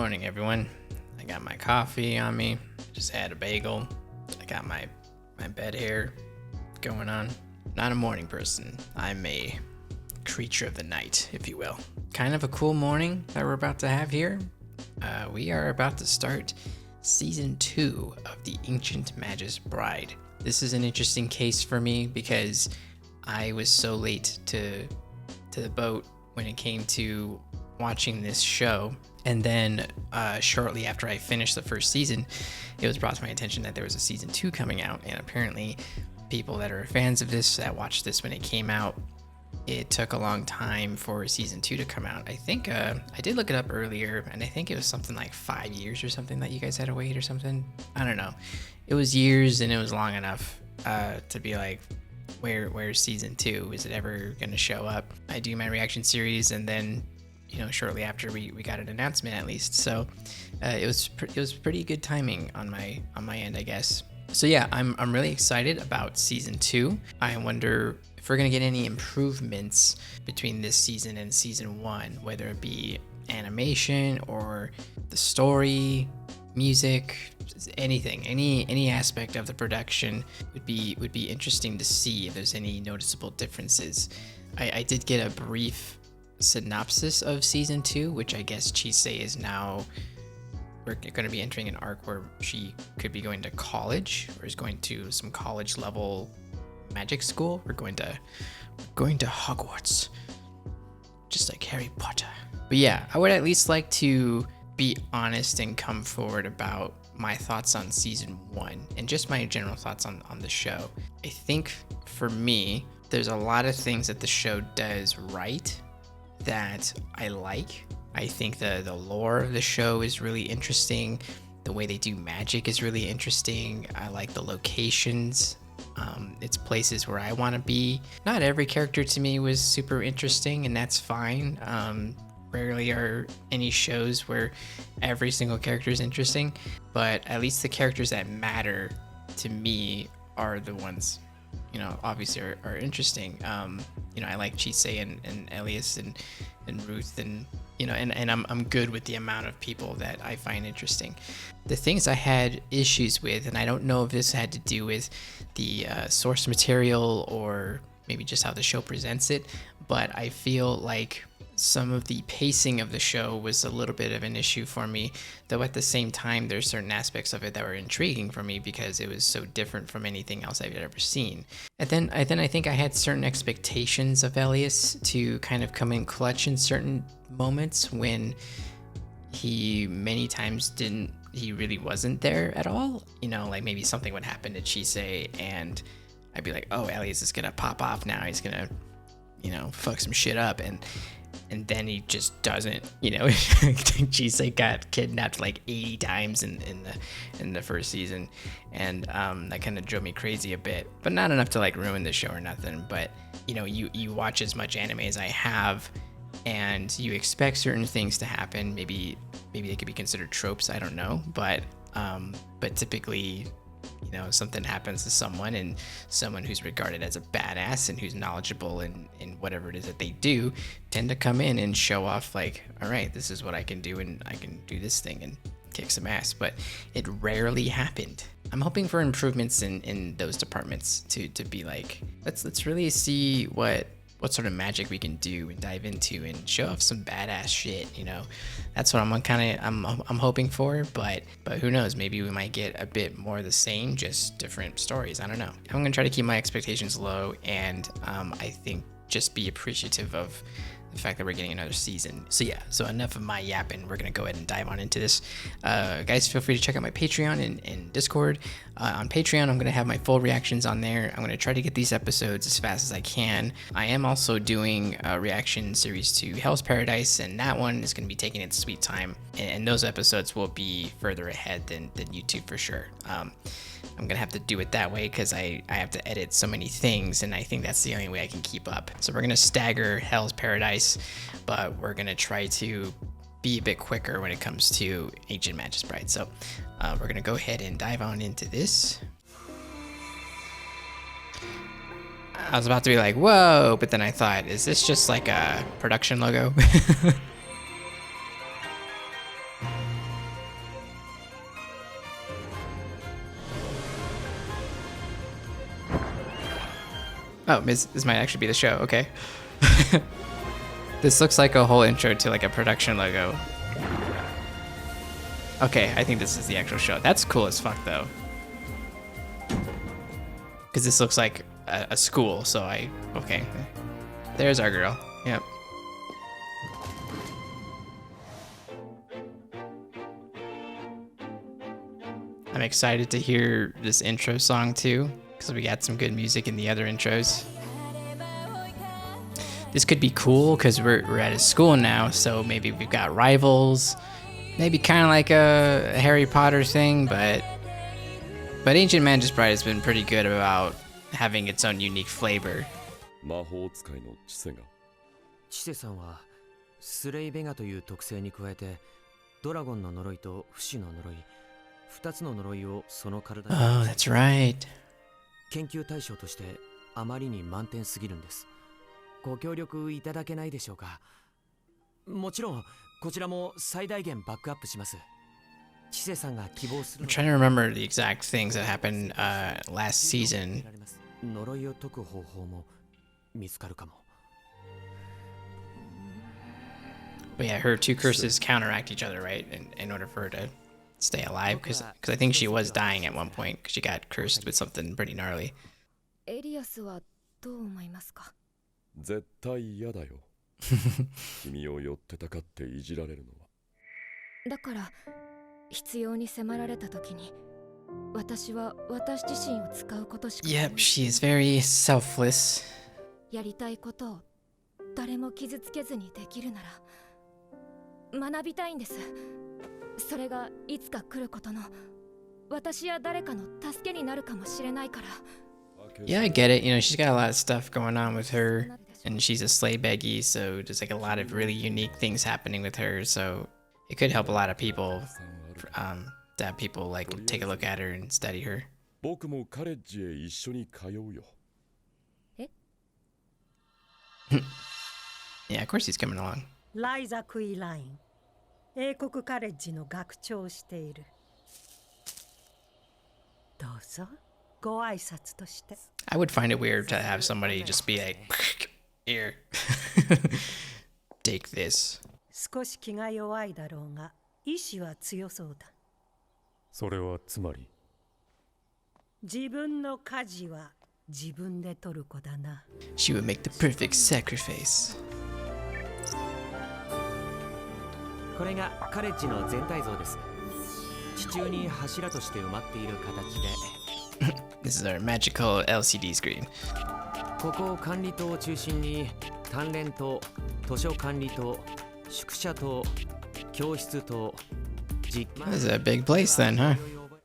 morning, everyone. I got my coffee on me. Just had a bagel. I got my bed hair going on. Not a morning person. I'm a creature of the night, if you will. Kind of a cool morning that we're about to have here. We are about to start season 2 of the Ancient Magus Bride. This is an interesting case for me because I was so late to the boat when it came to watching this show. And then shortly after I finished the first season, it was brought to my attention that there was a season 2 coming out. And apparently people that are fans of this, that watched this when it came out, it took a long time for season 2 to come out. I think I did look it up earlier, and I think it was something like 5 years or something that you guys had to wait or something. I don't know. It was years, and it was long enough to be like, where's season 2? Is it ever going to show up? I do my reaction series, and then shortly after we got an announcement at least. So it was pretty good timing on my end, I guess. So yeah, I'm really excited about season 2. I wonder if we're gonna get any improvements between this season and season 1, whether it be animation or the story, music, anything, any aspect of the production would be interesting to see if there's any noticeable differences. I did get a brief synopsis of season 2, which I guess Chise is now, we're going to be entering an arc where she could be going to college, or is going to some college level magic school. We're going to Hogwarts, just like Harry Potter. But yeah, I would at least like to be honest and come forward about my thoughts on season 1 and just my general thoughts on the show. I think for me, there's a lot of things that the show does right that I like. I think the lore of the show is really interesting. The way they do magic is really interesting. I like the locations. It's places where I want to be. Not every character to me was super interesting, and that's fine. Rarely are any shows where every single character is interesting, but at least the characters that matter to me are the ones, obviously are interesting. I like Chise and Elias and Ruth, and and I'm good with the amount of people that I find interesting. The things I had issues with, and I don't know if this had to do with the source material or maybe just how the show presents it, but I feel like some of the pacing of the show was a little bit of an issue for me, though at the same time there's certain aspects of it that were intriguing for me because it was so different from anything else I've ever seen. And then I think I had certain expectations of Elias to kind of come in clutch in certain moments when he many times he really wasn't there at all. Like maybe something would happen to Chise and I'd be like, oh, Elias is gonna pop off now, he's gonna fuck some shit up, and then he just doesn't. Chise got kidnapped like 80 times in the first season, and that kind of drove me crazy a bit, but not enough to like ruin the show or nothing. But you watch as much anime as I have, and you expect certain things to happen. Maybe they could be considered tropes, I don't know, but typically something happens to someone, and someone who's regarded as a badass and who's knowledgeable in whatever it is that they do tend to come in and show off like, all right, this is what I can do, and I can do this thing and kick some ass. But it rarely happened. I'm hoping for improvements in those departments to be like, let's really see what sort of magic we can do and dive into and show off some badass shit. That's what I'm hoping for, but who knows, maybe we might get a bit more of the same, just different stories. I don't know. I'm gonna try to keep my expectations low, and I think just be appreciative of the fact that we're getting another season. So yeah, so enough of my yapping. We're gonna go ahead and dive on into this. Guys, feel free to check out my Patreon and Discord. On Patreon, I'm gonna have my full reactions on there. I'm gonna try to get these episodes as fast as I can. I am also doing a reaction series to Hell's Paradise, and that one is gonna be taking its sweet time, and those episodes will be further ahead than YouTube for sure. I'm gonna have to do it that way because I have to edit so many things, and I think that's the only way I can keep up. So we're gonna stagger Hell's Paradise, but we're gonna try to be a bit quicker when it comes to Ancient Magus Bride. So we're gonna go ahead and dive on into this. I was about to be like, whoa, but then I thought, is this just like a production logo? Oh, this might actually be the show. Okay. This looks like a whole intro to like a production logo. Okay, I think this is the actual show. That's cool as fuck though. Because this looks like a school, so okay. There's our girl. Yep. I'm excited to hear this intro song too, because we got some good music in the other intros. This could be cool because we're at a school now, so maybe we've got rivals. Maybe kind of like a Harry Potter thing, but Ancient Magus Bride has been pretty good about having its own unique flavor. 魔法使いのチセが。チセさんはスレイベガという特性に加えてドラゴンの呪いと不死の呪い2つの呪いをその体に。Oh, that's right. 研究対象としてあまりに満点すぎるんです。ご協力いただけないでしょうか。もちろんこちらも最大限バックアップします。チセさんが希望する。I'm trying to remember the exact things that happened last season. 呪いを解く方法も見つかるかも。But yeah, her two curses counteract each other, right? In order for her to stay alive, because I think she was dying at one point because she got cursed with something pretty gnarly. Elias はどう思いますか？絶対嫌だよ。君を寄ってたかっていじられるのは。だから必要に迫られた時に私は私自身を使うことしか。Yep, she is very selfless. やりたいことを誰も傷つけずにできるなら学びたいんです。それがいつか来ることの私や誰かの助けになるかもしれないから。Yeah, I get it. You know, she's got a lot of stuff going on with her, and she's a Sleigh Beggy, so there's like a lot of really unique things happening with her. So it could help a lot of people. To have people like take a look at her and study her. 僕もカレッジへ一緒に通うよ。Yeah, of course he's coming along. ライザ・クイライン、英国カレッジの学長をしている。どうぞ、ご挨拶として。I would find it weird to have somebody just be like, here, take this. 少し気が弱いだろうが、意志は強そうだ。それはつまり自分の舵は自分で取る子だな。She would make the perfect sacrifice. これがカレッジの全体像です。地中に柱として埋まっている形で。This is our magical LCD screen. ここを管理棟を中心に鍛錬棟、図書管理棟、宿舎棟、教室棟。This is a big place then, huh?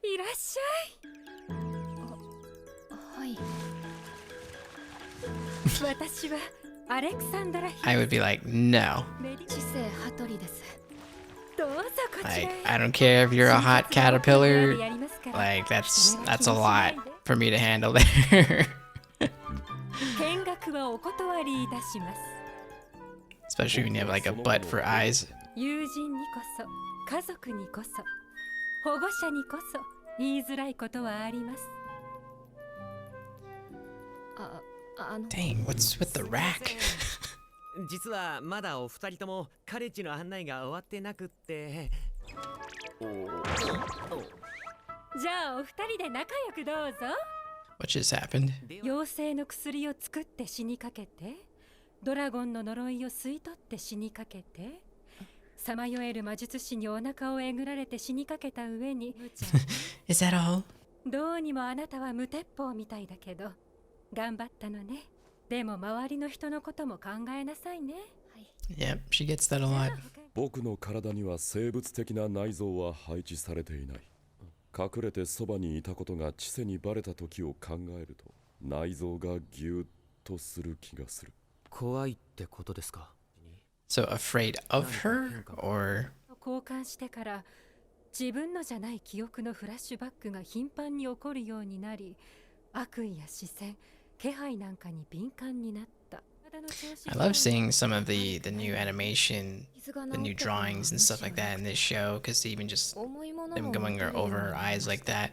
いらっしゃい。はい。私はアレクサンダラ。I would be like, no. 知性ハトリです。どうぞこちらへ。Like, I don't care if you're a hot caterpillar. Like, that's a lot for me to handle there. 見学はお断りいたします。Especially when you have like a butt for eyes. 友人にこそ。家族にこそ保護者にこそ言いづらいことはあります。Dang, what's with the rack? 実はまだお二人ともカレッジの案内が終わってなくって。じゃあお二人で仲良くどうぞ。What just happened? 妖精の薬を作って死にかけて、ドラゴンの呪いを吸い取って死にかけて。さまよえる魔術師にお腹をえぐられて死にかけた上に。Is that all? どうにもあなたは無鉄砲みたいだけど頑張ったのね。でも周りの人のことも考えなさいね。Yep, she gets that a lot. 僕の体には生物的な内臓は配置されていない。隠れてそばにいたことが知性にバレた時を考えると内臓がギュッとする気がする。怖いってことですか。So afraid of her, or 交換してから自分のじゃない記憶のフラッシュバックが頻繁に起こるようになり、悪意や視線、気配なんかに敏感になった。I love seeing some of the new animation, the new drawings and stuff like that in this show, because even just them going over her eyes like that,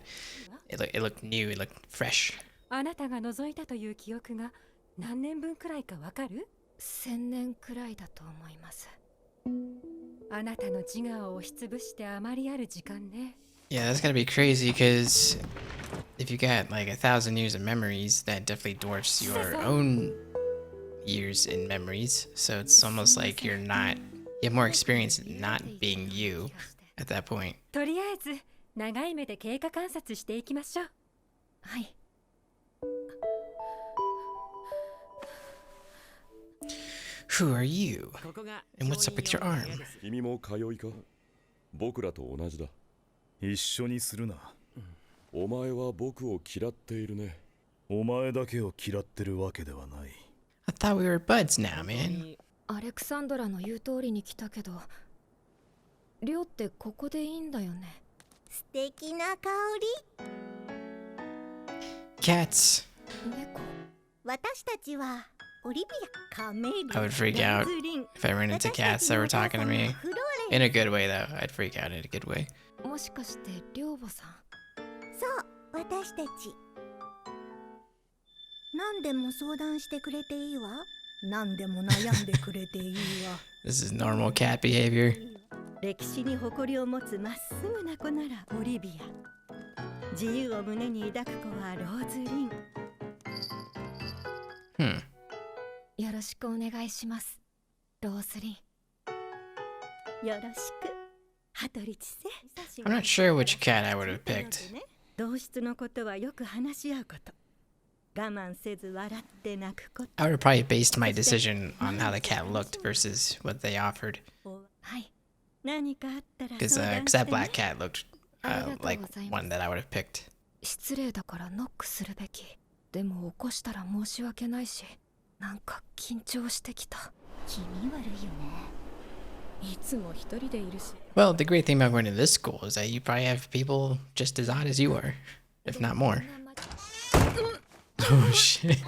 it looked new, it looked fresh. あなたが覗いたという記憶が何年分くらいかわかる？ 1000年くらいだと思います。あなたの自我を押しつぶしてあまりある時間ね。 Yeah, that's gotta be crazy because if you got like 1,000 years of memories, that definitely dwarfs your own years in memories. So it's almost like you have more experience in not being you at that point. とりあえず長い目で経過観察していきましょう。はい。Who are you? And what's up with your arm? 君も通いか？僕らと同じだ。一緒にするな。お前は僕を嫌っているね。お前だけを嫌ってるわけではない。I thought we were buds now, man. アレクサンドラの言う通りに来たけど、寮ってここでいいんだよね。素敵な香り。Cats. 猫。私たちはオリビア、カメリ、 I would freak out レズリン。 if I ran into cats that were talking to me. フロー In レ a good way, though. I'd freak out in a good way. もしかして寮母さん。そう私たち。何でも相談してくれていいわ。何でも悩んでくれていいわ。 This is normal cat behavior. 歴史に誇りを持つまっすぐな子ならオリビア。自由を胸に抱く子はローズリン。Hmm. よろしくお願いします。ロースリン。よろしく。ハトリチセ。 I'm not sure which cat I would have picked. 同質のことはよく話し合うこと。我慢せず笑って泣くこと。 I would have probably based my decision on how the cat looked versus what they offered. はい。何かあったら Because 相談 that してね。 black cat looked like one that I would have picked. 失礼だからノックするべき。でも起こしたら申し訳ないし、なんか緊張してきた。気味悪いよね。いつも一人でいるし。 Well, the great thing about going to this school is that you probably have people just as odd as you are, if not more. Oh shit.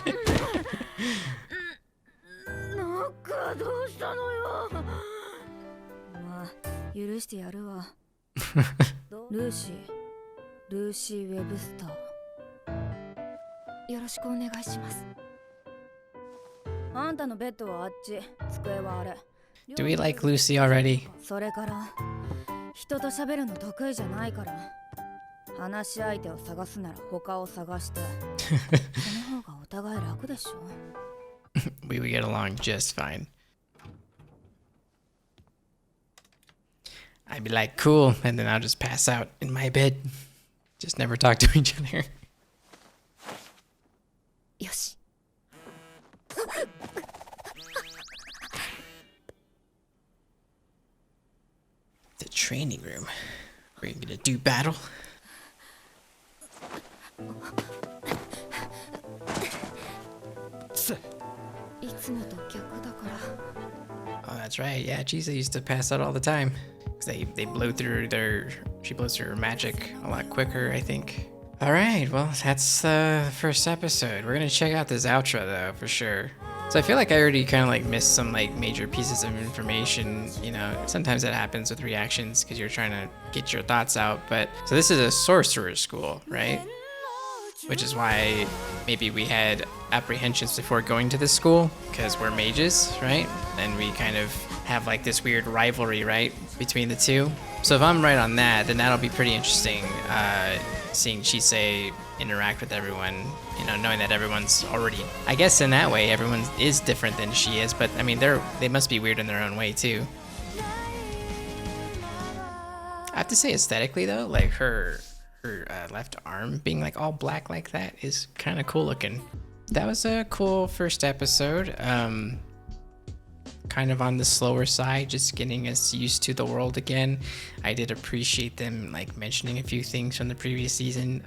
ノックはどうしたのよ。まあ、許してやるわ。ルーシー・ウェブスター。よろしくお願いします。あんたのベッドはあっち、机はあれ。 Do we like Lucy already? それから人と喋るの得意じゃないから話し相手を探すなら他を探してその方がお互い楽でしょ We would get along just fine. I'd be like, cool, and then I'll just pass out in my bed. Just never talk to each other. よし The training room. We're gonna do battle. いつもと逆だから Oh, that's right. Yeah, Chise used to pass out all the time. 'Cause they blow through she blows through her magic a lot quicker, I think. All right, well, that's the first episode. We're gonna check out this outro though, for sure. So I feel like I already kind of like missed some like major pieces of information. You know, sometimes that happens with reactions because you're trying to get your thoughts out. But so this is a sorcerer's school, right? Which is why maybe we had apprehensions before going to this school because we're mages, right? And we kind of have like this weird rivalry, right, between the two. So if I'm right on that, then that'll be pretty interesting. Seeing Chise interact with everyone, you know, knowing that everyone's already, I guess in that way, everyone is different than she is, but I mean, they must be weird in their own way too. I have to say aesthetically though, like her left arm being like all black like that is kind of cool looking. That was a cool first episode. Kind of on the slower side, just getting us used to the world again. I did appreciate them like mentioning a few things from the previous season,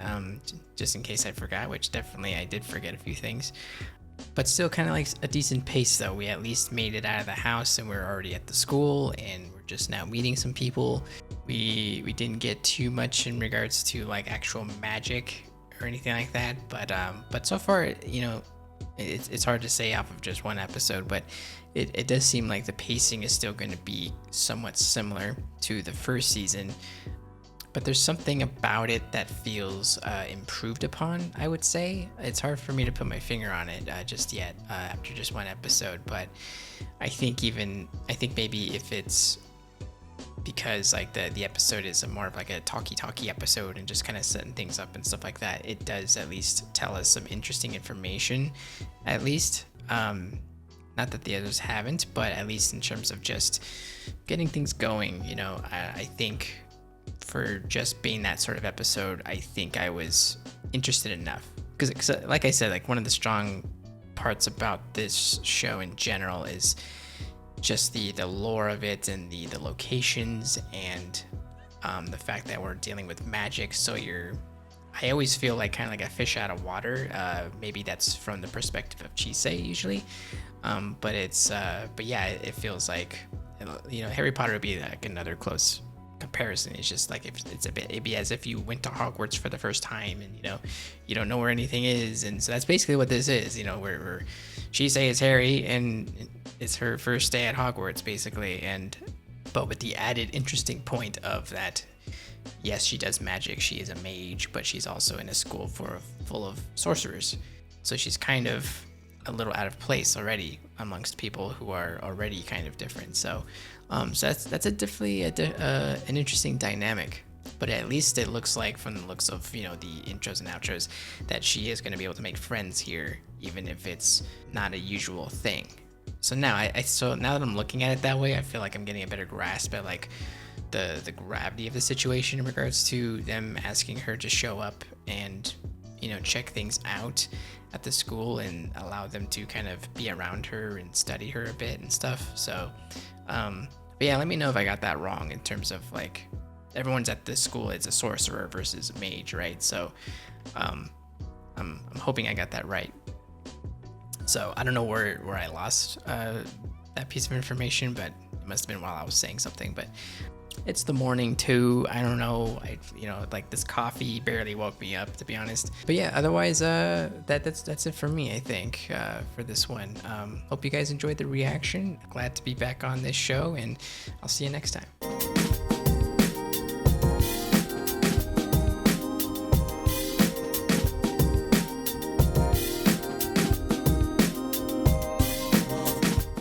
just in case I forgot, which definitely I did forget a few things. But still kind of like a decent pace though. We at least made it out of the house and we're already at the school and we're just now meeting some people. We didn't get too much in regards to like actual magic or anything like that, but so far, you know, it's hard to say off of just one episode, but it does seem like the pacing is still going to be somewhat similar to the first season. but there's something about it that feels improved upon, I would say. It's hard for me to put my finger on it just yet after just one episode, but I think maybe if it's because like the episode is more of like a talky episode and just kind of setting things up and stuff like that, it does at least tell us some interesting information, at least. Not that the others haven't, but at least in terms of just getting things going, you know, I think for just being that sort of episode, I think I was interested enough. Because like I said, like one of the strong parts about this show in general is just the lore of it and the locations and the fact that we're dealing with magic. So I always feel like kind of like a fish out of water. Maybe that's from the perspective of Chise usually. But yeah, it feels like, you know, Harry Potter would be like another close comparison. It's just like it'd be as if you went to Hogwarts for the first time and, you know, you don't know where anything is. And so that's basically what this is, you know, where Chise is Harry and it's her first day at Hogwarts basically. But with the added interesting point of that, yes, she does magic, she is a mage, but she's also in a school full of sorcerers. So she's kind of a little out of place already amongst people who are already kind of different. So that's definitely an interesting dynamic. But at least it looks like, from the looks of, you know, the intros and outros, that she is going to be able to make friends here, even if it's not a usual thing. So now now that I'm looking at it that way, I feel like I'm getting a better grasp at like the gravity of the situation in regards to them asking her to show up and, you know, check things out at the school and allow them to kind of be around her and study her a bit and stuff. So but yeah, let me know if I got that wrong in terms of like everyone's at this school is a sorcerer versus a mage, right? So I'm hoping I got that right. So I don't know where I lost that piece of information, but it must have been while I was saying something. But it's the morning too. I don't know. Like this coffee barely woke me up, to be honest. But yeah, otherwise, that's it for me, I think, for this one. Hope you guys enjoyed the reaction. Glad to be back on this show, and I'll see you next time.